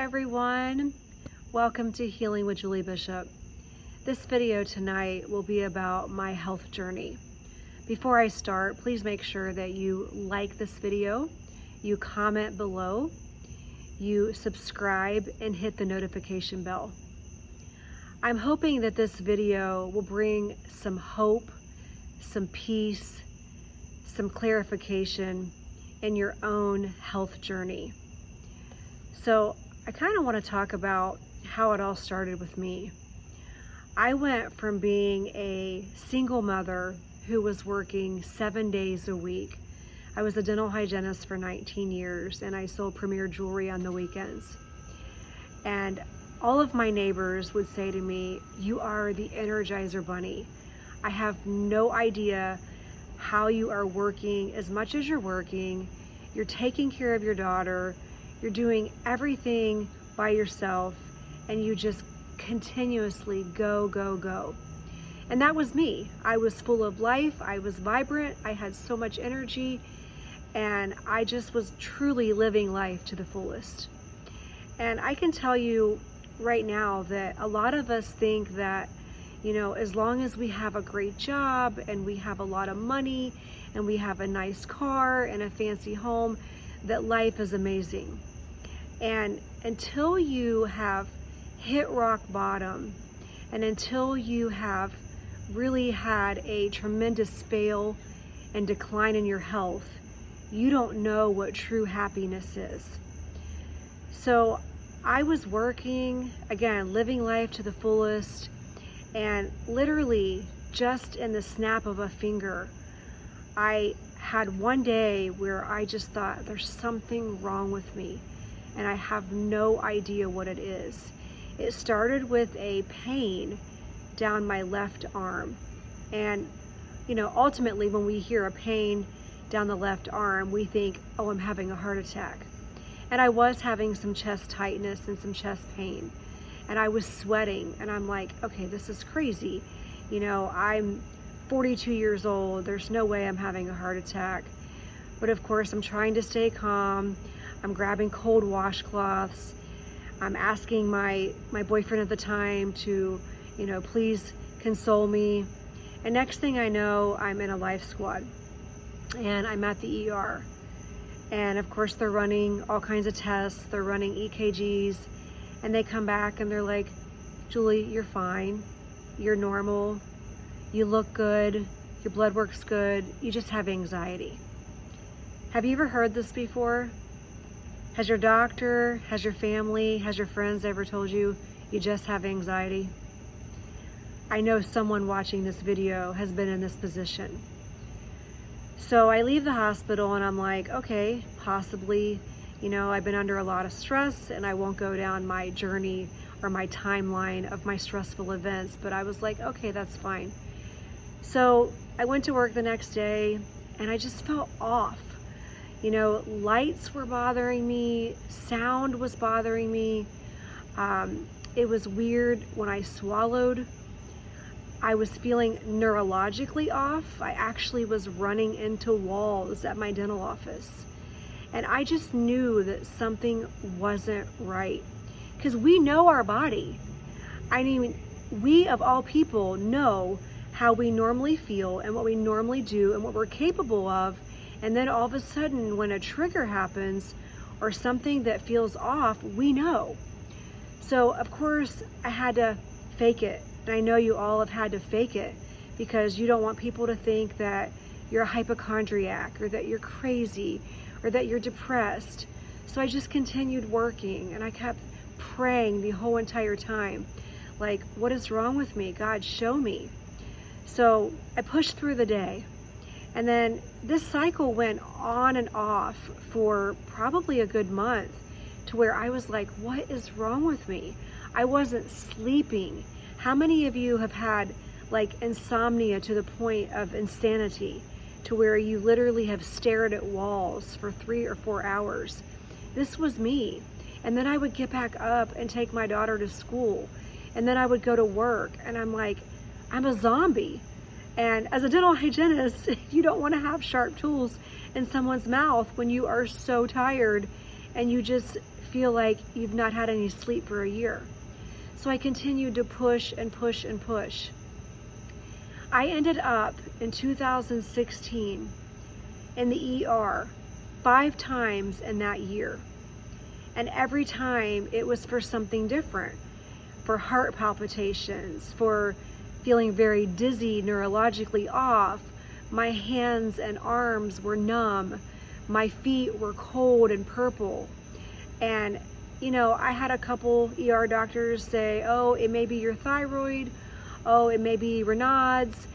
everyone. Welcome to Healing with Julie Bishop. This video tonight will be about my health journey. Before I start, please make sure that you like this video, you comment below, you subscribe, and hit the notification bell. I'm hoping that this video will bring some hope, some peace, some clarification in your own health journey. So I kind of want to talk about how it all started with me. I went from being a single mother who was working 7 days a week. I was a dental hygienist for 19 years and I sold premier jewelry on the weekends. And all of my neighbors would say to me, "You are the Energizer Bunny. I have no idea how you are working as much as you're working. You're taking care of your daughter. You're doing everything by yourself, and you just continuously go, go, go." And that was me. I was full of life. I was vibrant. I had so much energy, and I just was truly living life to the fullest. And I can tell you right now that a lot of us think that, as long as we have a great job and we have a lot of money and we have a nice car and a fancy home, that life is amazing. And until you have hit rock bottom, and until you have really had a tremendous fail and decline in your health, you don't know what true happiness is. So I was working, again, living life to the fullest, and literally just in the snap of a finger, I had one day where I just thought, there's something wrong with me, and I have no idea what it is. It started with a pain down my left arm. And, ultimately when we hear a pain down the left arm, we think, oh, I'm having a heart attack. And I was having some chest tightness and some chest pain. And I was sweating, and I'm like, okay, this is crazy. I'm 42 years old. There's no way I'm having a heart attack. But of course, I'm trying to stay calm. I'm grabbing cold washcloths. I'm asking my boyfriend at the time to, please console me. And next thing I know, I'm in a life squad and I'm at the ER. And of course, they're running all kinds of tests. They're running EKGs, and they come back and they're like, "Julie, you're fine. You're normal. You look good. Your blood work's good. You just have anxiety." Have you ever heard this before? Has your doctor, has your family, has your friends ever told you you just have anxiety? I know someone watching this video has been in this position. So I leave the hospital and I'm like, okay, possibly, I've been under a lot of stress and I won't go down my journey or my timeline of my stressful events, but I was like, okay, that's fine. So I went to work the next day and I just felt off. Lights were bothering me, sound was bothering me. It was weird when I swallowed. I was feeling neurologically off. I actually was running into walls at my dental office. And I just knew that something wasn't right. Because we know our body. I mean, we of all people know how we normally feel and what we normally do and what we're capable of. And then all of a sudden, when a trigger happens or something that feels off, we know. So of course, I had to fake it. And I know you all have had to fake it because you don't want people to think that you're a hypochondriac or that you're crazy or that you're depressed. So I just continued working and I kept praying the whole entire time. Like, what is wrong with me? God, show me. So I pushed through the day. And then this cycle went on and off for probably a good month to where I was like, what is wrong with me? I wasn't sleeping. How many of you have had like insomnia to the point of insanity, to where you literally have stared at walls for 3 or 4 hours? This was me. And then I would get back up and take my daughter to school. And then I would go to work and I'm like, I'm a zombie. And as a dental hygienist, you don't want to have sharp tools in someone's mouth when you are so tired and you just feel like you've not had any sleep for a year. So I continued to push and push and push. I ended up in 2016 in the ER 5 times in that year. And every time it was for something different, for heart palpitations, for feeling very dizzy, neurologically off. My hands and arms were numb. My feet were cold and purple. And, I had a couple ER doctors say, oh, it may be your thyroid. Oh, it may be Raynaud's.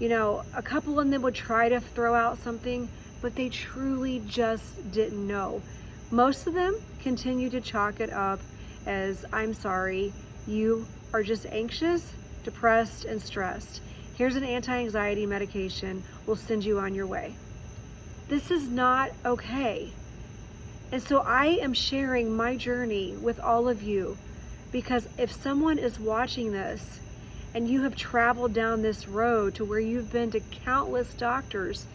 A couple of them would try to throw out something, but they truly just didn't know. Most of them continue to chalk it up as, I'm sorry, you are just anxious, depressed, and stressed. Here's an anti-anxiety medication. We'll send you on your way. This is not okay. And so I am sharing my journey with all of you, because if someone is watching this and you have traveled down this road to where you've been to countless doctors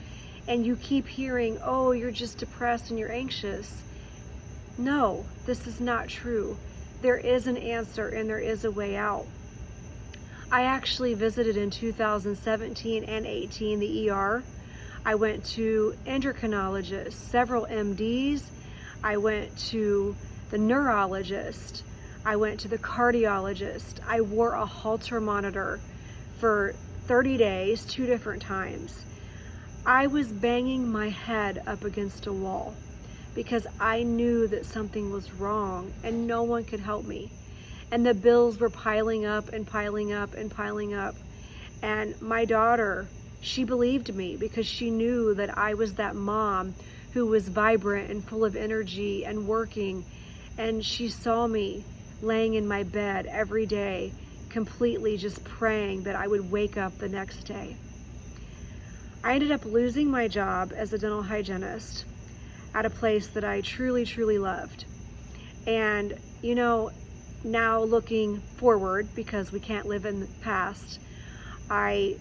and you keep hearing, oh, you're just depressed and you're anxious. No, this is not true. There is an answer and there is a way out. I actually visited in 2017 and 18 the ER. I went to endocrinologists, several MDs. I went to the neurologist. I went to the cardiologist. I wore a Holter monitor for 30 days, 2 different times. I was banging my head up against a wall because I knew that something was wrong and no one could help me. And the bills were piling up and piling up and piling up. And my daughter, she believed me because she knew that I was that mom who was vibrant and full of energy and working. And she saw me laying in my bed every day, completely just praying that I would wake up the next day. I ended up losing my job as a dental hygienist at a place that I truly, truly loved. And, now looking forward, because we can't live in the past, I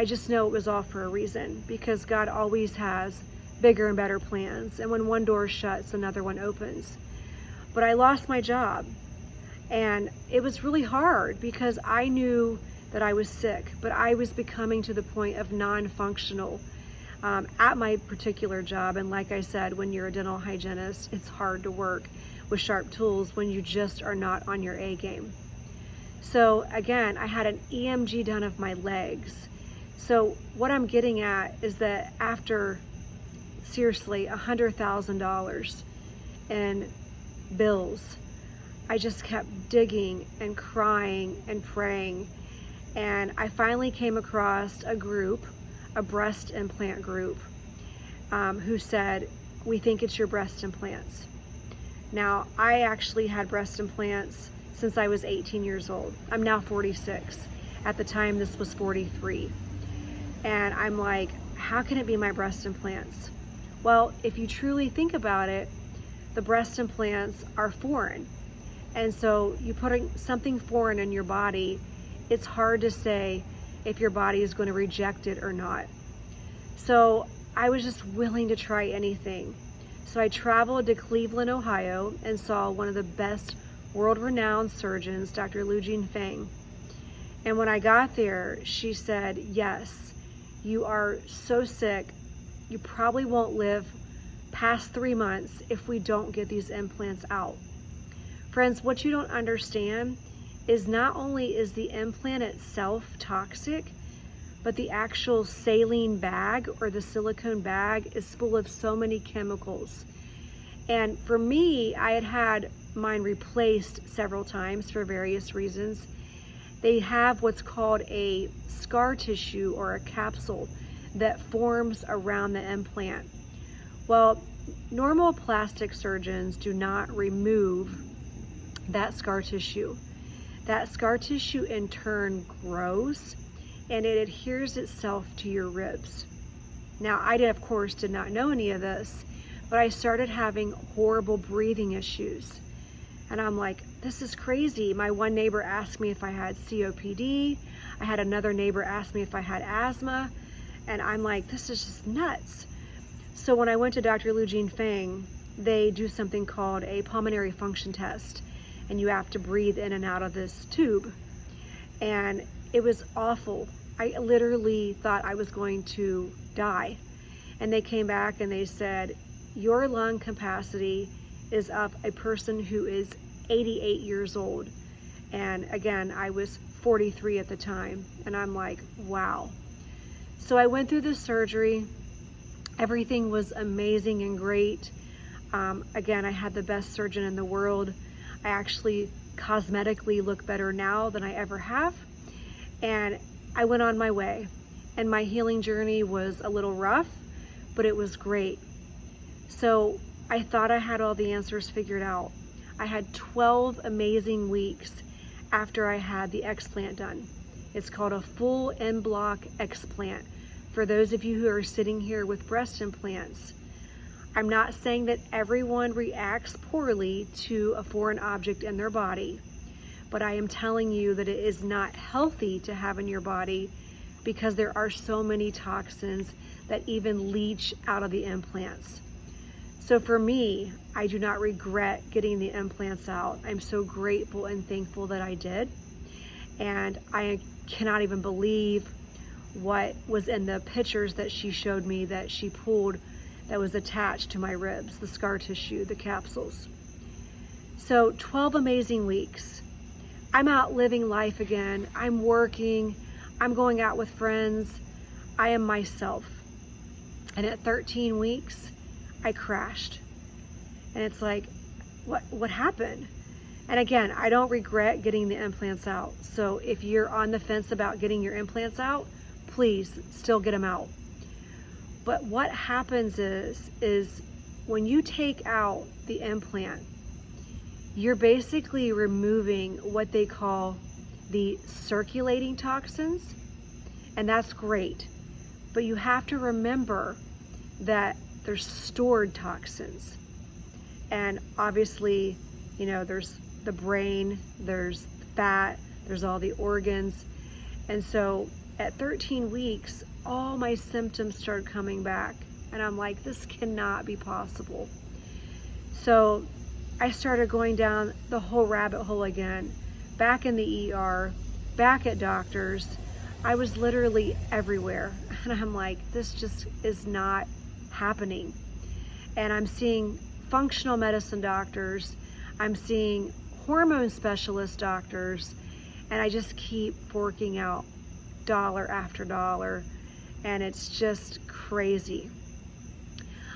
just know it was all for a reason, because God always has bigger and better plans. And when one door shuts, another one opens. But I lost my job, and it was really hard because I knew that I was sick, but I was becoming to the point of non-functional at my particular job. And like I said, when you're a dental hygienist, it's hard to work with sharp tools when you just are not on your A game. So again, I had an EMG done of my legs. So what I'm getting at is that after seriously $100,000 in bills, I just kept digging and crying and praying. And I finally came across a group, a breast implant group, who said, we think it's your breast implants. Now, I actually had breast implants since I was 18 years old. I'm now 46. At the time, this was 43. And I'm like, how can it be my breast implants? Well, if you truly think about it, the breast implants are foreign. And so you putting something foreign in your body, it's hard to say if your body is going to reject it or not. So I was just willing to try anything. So I traveled to Cleveland, Ohio, and saw one of the best world-renowned surgeons, Dr. Lujin Feng. And when I got there, she said, yes, you are so sick, you probably won't live past 3 months if we don't get these implants out. Friends, what you don't understand is not only is the implant itself toxic, but the actual saline bag or the silicone bag is full of so many chemicals. And for me, I had had mine replaced several times for various reasons. They have what's called a scar tissue or a capsule that forms around the implant. Well, normal plastic surgeons do not remove that scar tissue. That scar tissue in turn grows and it adheres itself to your ribs. Now, I of course did not know any of this, but I started having horrible breathing issues. And I'm like, this is crazy. My one neighbor asked me if I had COPD. I had another neighbor ask me if I had asthma. And I'm like, this is just nuts. So when I went to Dr. Lujin Feng, they do something called a pulmonary function test, and you have to breathe in and out of this tube. And it was awful. I literally thought I was going to die. And they came back and they said, your lung capacity is of a person who is 88 years old. And again, I was 43 at the time. And I'm like, wow. So I went through the surgery. Everything was amazing and great. Again, I had the best surgeon in the world. I actually cosmetically look better now than I ever have. And I went on my way. And my healing journey was a little rough, but it was great. So I thought I had all the answers figured out. I had 12 amazing weeks after I had the explant done. It's called a full en-bloc explant. For those of you who are sitting here with breast implants, I'm not saying that everyone reacts poorly to a foreign object in their body, but I am telling you that it is not healthy to have in your body because there are so many toxins that even leach out of the implants. So for me, I do not regret getting the implants out. I'm so grateful and thankful that I did. And I cannot even believe what was in the pictures that she showed me that she pulled that was attached to my ribs, the scar tissue, the capsules. So 12 amazing weeks. I'm out living life again. I'm working. I'm going out with friends. I am myself. And at 13 weeks, I crashed. And it's like, what happened? And again, I don't regret getting the implants out. So if you're on the fence about getting your implants out, please still get them out. But what happens is when you take out the implant, you're basically removing what they call the circulating toxins, and that's great. But you have to remember that there's stored toxins. And obviously, you know, there's the brain, there's fat, there's all the organs. And so at 13 weeks, all my symptoms started coming back. And I'm like, this cannot be possible. So I started going down the whole rabbit hole again, back in the ER, back at doctors. I was literally everywhere. And I'm like, this just is not happening. And I'm seeing functional medicine doctors. I'm seeing hormone specialist doctors. And I just keep forking out dollar after dollar. And it's just crazy.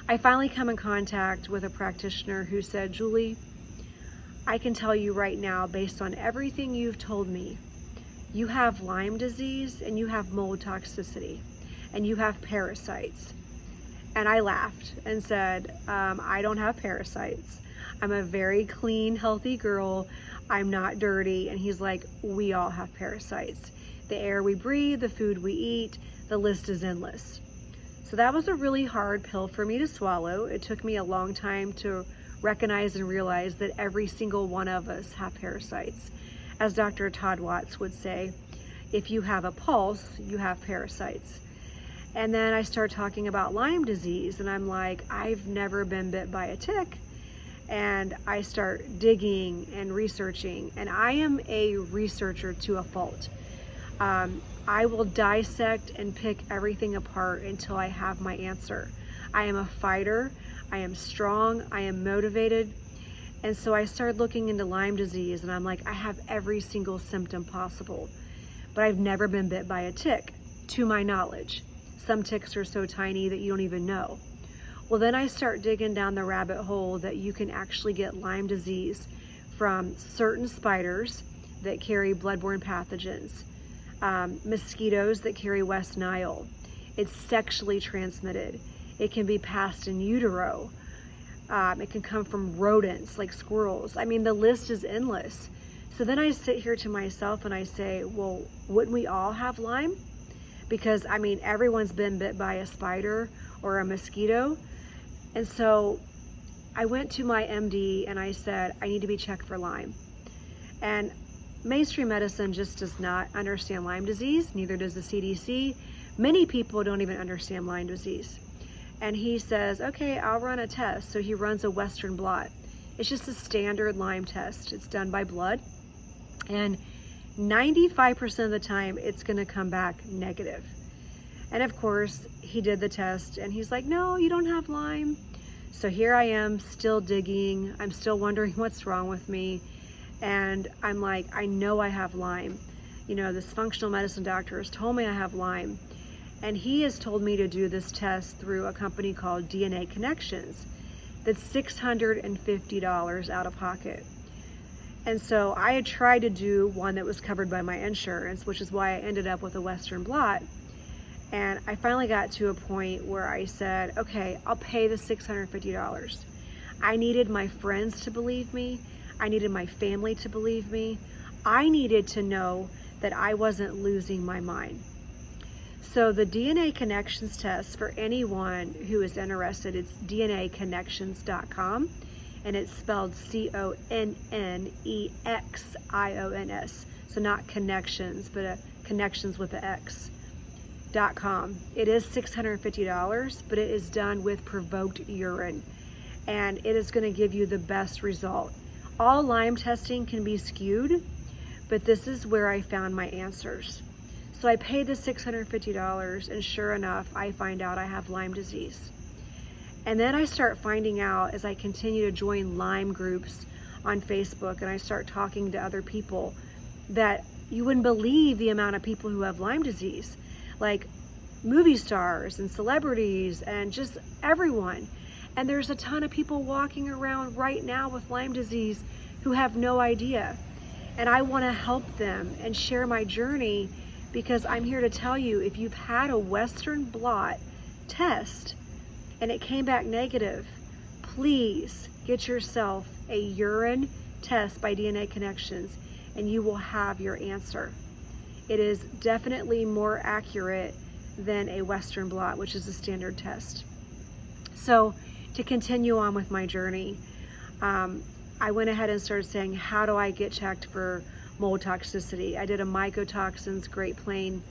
I finally come in contact with a practitioner who said, Julie, I can tell you right now, based on everything you've told me, you have Lyme disease and you have mold toxicity and you have parasites. And I laughed and said, I don't have parasites. I'm a very clean, healthy girl. I'm not dirty. And he's like, we all have parasites. The air we breathe, the food we eat, the list is endless. So that was a really hard pill for me to swallow. It took me a long time to recognize and realize that every single one of us have parasites. As Dr. Todd Watts would say, if you have a pulse, you have parasites. And then I started talking about Lyme disease, and I'm like, I've never been bit by a tick. And I start digging and researching, and I am a researcher to a fault. I will dissect and pick everything apart until I have my answer. I am a fighter, I am strong, I am motivated. And so I started looking into Lyme disease, and I'm like, I have every single symptom possible, but I've never been bit by a tick, to my knowledge. Some ticks are so tiny that you don't even know. Well, then I start digging down the rabbit hole that you can actually get Lyme disease from certain spiders that carry bloodborne pathogens, mosquitoes that carry West Nile. It's sexually transmitted. It can be passed in utero. It can come from rodents like squirrels. I mean, the list is endless. So then I sit here to myself and I say, well, wouldn't we all have Lyme? Because I mean, everyone's been bit by a spider or a mosquito. And so I went to my MD and I said, I need to be checked for Lyme. And mainstream medicine just does not understand Lyme disease, neither does the CDC. Many people don't even understand Lyme disease. And he says, okay, I'll run a test. So he runs a Western blot. It's just a standard Lyme test. It's done by blood. And 95% of the time, it's gonna come back negative. And of course, he did the test and he's like, no, you don't have Lyme. So here I am still digging. I'm still wondering what's wrong with me. And I'm like, I know I have Lyme. You know, this functional medicine doctor has told me I have Lyme. And he has told me to do this test through a company called DNA Connections. That's $650 out of pocket. And so I had tried to do one that was covered by my insurance, which is why I ended up with a Western blot. And I finally got to a point where I said, okay, I'll pay the $650. I needed my friends to believe me. I needed my family to believe me. I needed to know that I wasn't losing my mind. So the DNA Connections test, for anyone who is interested, it's DNAconnections.com, and it's spelled CONNEXIONS. So not connections, but connections with the X.com. It is $650, but it is done with provoked urine, and it is going to give you the best result. All Lyme testing can be skewed, but this is where I found my answers. So I paid the $650, and sure enough, I find out I have Lyme disease. And then I start finding out as I continue to join Lyme groups on Facebook, and I start talking to other people, that you wouldn't believe the amount of people who have Lyme disease, like movie stars and celebrities and just everyone. And there's a ton of people walking around right now with Lyme disease who have no idea. And I want to help them and share my journey, because I'm here to tell you, if you've had a Western blot test and it came back negative, please get yourself a urine test by DNA Connections and you will have your answer. It is definitely more accurate than a Western blot, which is a standard test. So to continue on with my journey, I went ahead and started saying, how do I get checked for mold toxicity? I did a mycotoxins Great Plain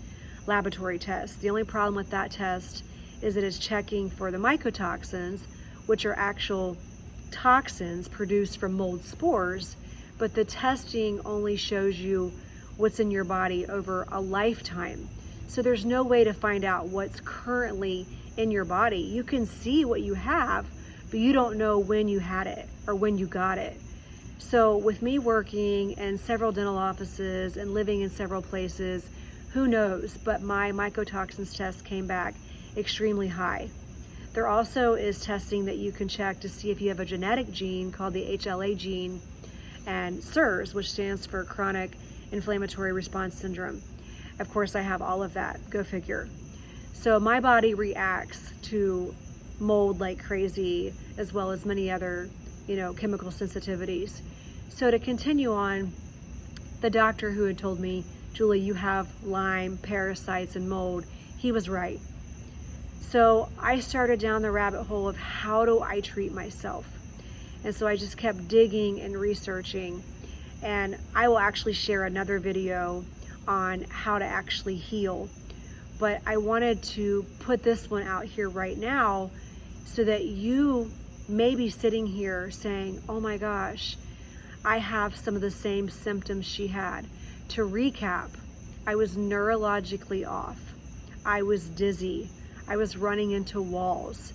laboratory test. The only problem with that test is that it's checking for the mycotoxins, which are actual toxins produced from mold spores, but the testing only shows you what's in your body over a lifetime. So there's no way to find out what's currently in your body. You can see what you have, but you don't know when you had it or when you got it. So with me working in several dental offices and living in several places, who knows, but my mycotoxins test came back extremely high. There also is testing that you can check to see if you have a genetic gene called the HLA gene, and CIRS, which stands for chronic inflammatory response syndrome. Of course, I have all of that, go figure. So my body reacts to mold like crazy, as well as many other, chemical sensitivities. So to continue on, the doctor who had told me, Julie, you have Lyme, parasites, and mold, he was right. So I started down the rabbit hole of how do I treat myself? And so I just kept digging and researching, and I will actually share another video on how to actually heal. But I wanted to put this one out here right now so that you may be sitting here saying, oh my gosh, I have some of the same symptoms she had. To recap, I was neurologically off. I was dizzy. I was running into walls.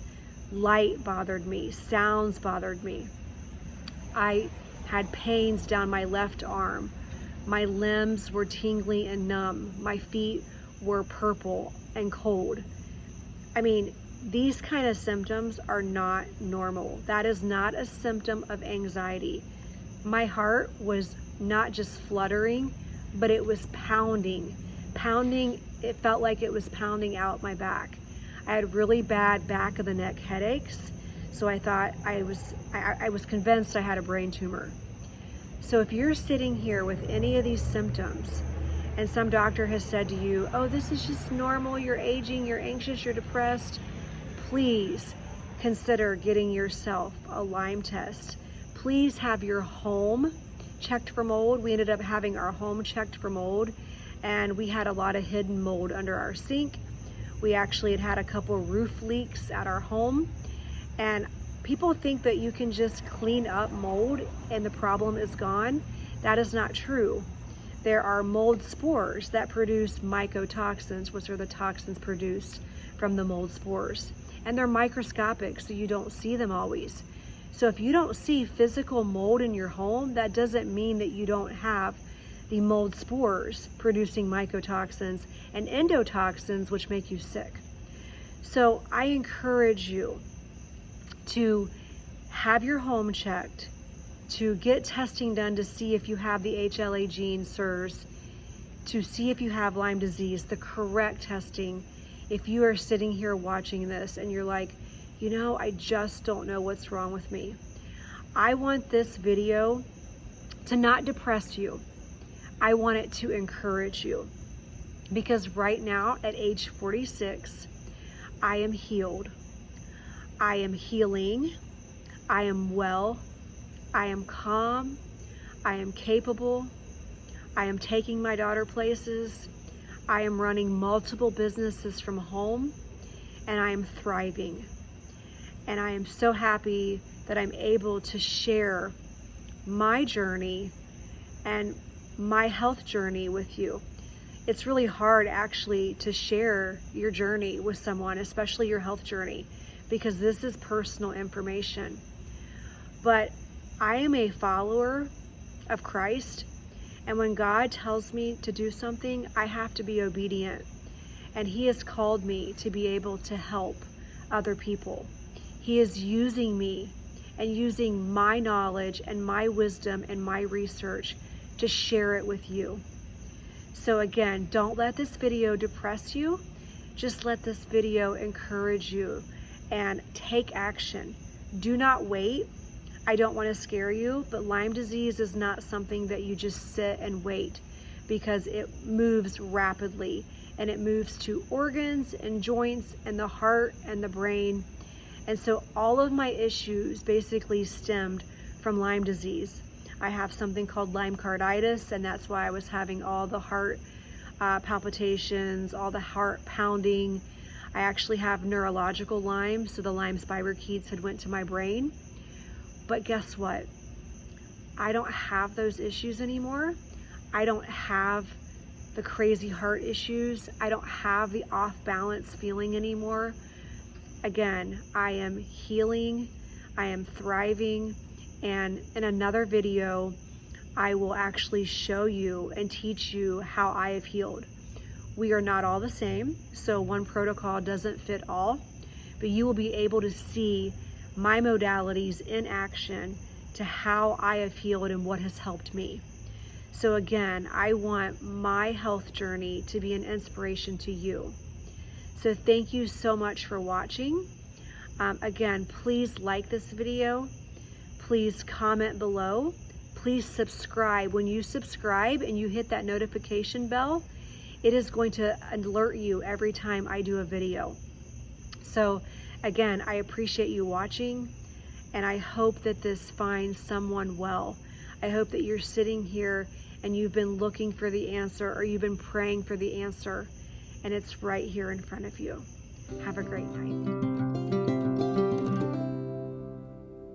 Light bothered me. Sounds bothered me. I had pains down my left arm. My limbs were tingly and numb. My feet were purple and cold. I mean, these kind of symptoms are not normal. That is not a symptom of anxiety. My heart was not just fluttering, but it was pounding. Pounding, it felt like it was pounding out my back. I had really bad back of the neck headaches, so I thought I was convinced I had a brain tumor. So if you're sitting here with any of these symptoms, and some doctor has said to you, oh, this is just normal, you're aging, you're anxious, you're depressed, please consider getting yourself a Lyme test. Please have your home checked for mold. We ended up having our home checked for mold, and we had a lot of hidden mold under our sink. We actually had a couple roof leaks at our home, and people think that you can just clean up mold and the problem is gone. That is not true. There are mold spores that produce mycotoxins, which are the toxins produced from the mold spores. And they're microscopic, so you don't see them always. So if you don't see physical mold in your home, that doesn't mean that you don't have the mold spores producing mycotoxins and endotoxins, which make you sick. So I encourage you to have your home checked, to get testing done to see if you have the HLA gene, SIRS, to see if you have Lyme disease, the correct testing. If you are sitting here watching this and you're like, you know, I just don't know what's wrong with me. I want this video to not depress you. I want it to encourage you. Because right now at age 46, I am healed. I am healing. I am well. I am calm. I am capable. I am taking my daughter places. I am running multiple businesses from home, and I am thriving. And I am so happy that I'm able to share my journey and my health journey with you. It's really hard actually to share your journey with someone, especially your health journey, because this is personal information. But I am a follower of Christ, and when God tells me to do something, I have to be obedient. And He has called me to be able to help other people. He is using me and using my knowledge and my wisdom and my research to share it with you. So again, don't let this video depress you. Just let this video encourage you and take action. Do not wait. I don't want to scare you, but Lyme disease is not something that you just sit and wait, because it moves rapidly and it moves to organs and joints and the heart and the brain. And so all of my issues basically stemmed from Lyme disease. I have something called Lyme carditis, and that's why I was having all the heart palpitations, all the heart pounding. I actually have neurological Lyme, so the Lyme spirochetes had went to my brain. But guess what? I don't have those issues anymore. I don't have the crazy heart issues. I don't have the off balance feeling anymore. Again, I am healing. I am thriving. And in another video, I will actually show you and teach you how I have healed. We are not all the same, so one protocol doesn't fit all, but you will be able to see my modalities in action to how I have healed and what has helped me. So again, I want my health journey to be an inspiration to you. So thank you so much for watching. Again, please like this video. Please comment below. Please subscribe. When you subscribe and you hit that notification bell, it is going to alert you every time I do a video. So again, I appreciate you watching, and I hope that this finds someone well. I hope that you're sitting here and you've been looking for the answer, or you've been praying for the answer, and it's right here in front of you. Have a great night.